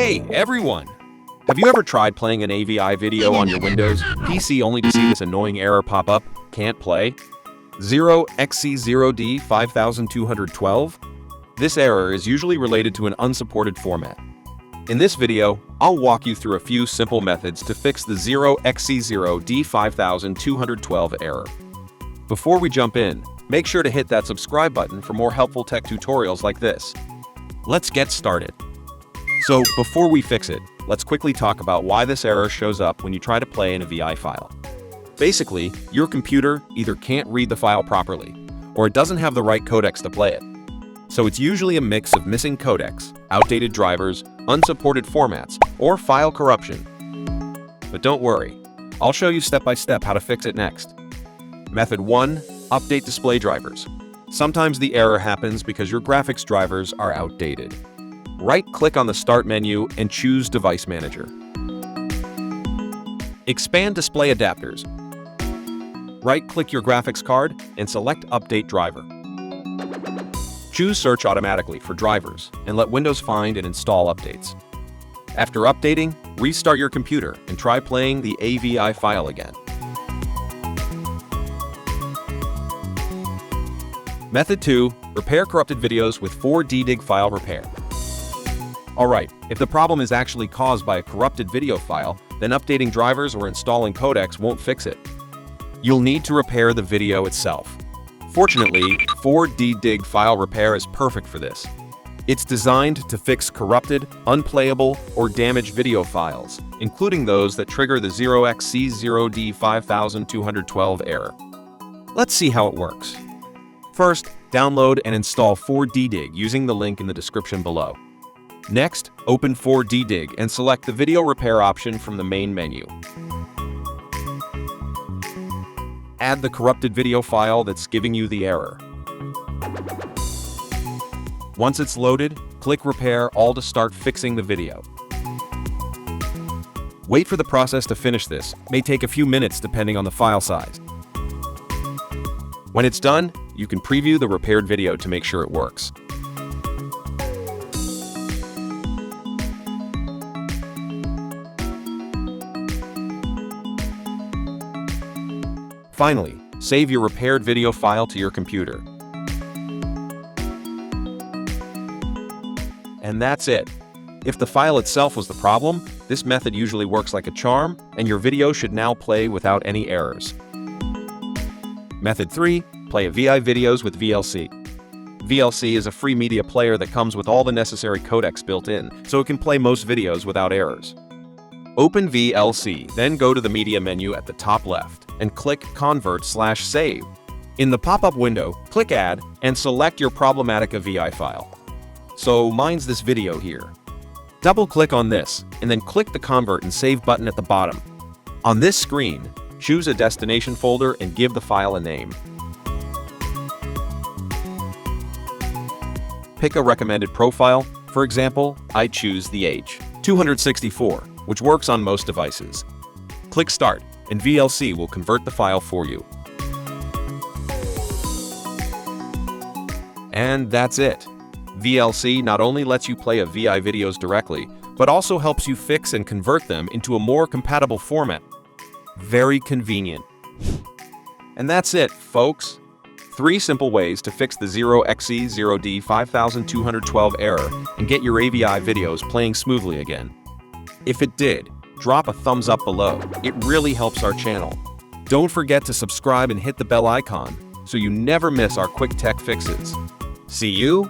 Hey, everyone! Have you ever tried playing an AVI video on your Windows PC only to see this annoying error pop up? Can't play? 0xc00d5212? This error is usually related to an unsupported format. In this video, I'll walk you through a few simple methods to fix the 0xc0d5212 error. Before we jump in, make sure to hit that subscribe button for more helpful tech tutorials like this. Let's get started. So, before we fix it, let's quickly talk about why this error shows up when you try to play an AVI file. Basically, your computer either can't read the file properly, or it doesn't have the right codecs to play it. So it's usually a mix of missing codecs, outdated drivers, unsupported formats, or file corruption. But don't worry, I'll show you step by step how to fix it next. Method 1. Update display drivers. Sometimes the error happens because your graphics drivers are outdated. Right-click on the Start menu and choose Device Manager. Expand Display Adapters. Right-click your graphics card and select Update Driver. Choose Search automatically for drivers and let Windows find and install updates. After updating, restart your computer and try playing the AVI file again. Method 2. Repair corrupted videos with 4DDIG file repair. Alright, if the problem is actually caused by a corrupted video file, then updating drivers or installing codecs won't fix it. You'll need to repair the video itself. Fortunately, 4DDIG file repair is perfect for this. It's designed to fix corrupted, unplayable, or damaged video files, including those that trigger the 0xc0d5212 error. Let's see how it works. First, download and install 4DDIG using the link in the description below. Next, open 4DDIG and select the video repair option from the main menu. Add the corrupted video file that's giving you the error. Once it's loaded, click Repair All to start fixing the video. Wait for the process to finish. This may take a few minutes depending on the file size. When it's done, you can preview the repaired video to make sure it works. Finally, save your repaired video file to your computer. And that's it. If the file itself was the problem, this method usually works like a charm, and your video should now play without any errors. Method 3. Play AVI videos with VLC. VLC is a free media player that comes with all the necessary codecs built in, so it can play most videos without errors. Open VLC, then go to the media menu at the top left and click Convert/Save. In the pop-up window, click Add and select your problematic AVI file. So mine's this video here. Double-click on this and then click the Convert and Save button at the bottom. On this screen, choose a destination folder and give the file a name. Pick a recommended profile. For example, I choose the H264, which works on most devices. Click Start, and VLC will convert the file for you. And that's it. VLC not only lets you play AVI videos directly, but also helps you fix and convert them into a more compatible format. Very convenient. And that's it, folks. 3 simple ways to fix the 0xc0d5212 error and get your AVI videos playing smoothly again. If it did, drop a thumbs up below. It really helps our channel. Don't forget to subscribe and hit the bell icon so you never miss our quick tech fixes. See you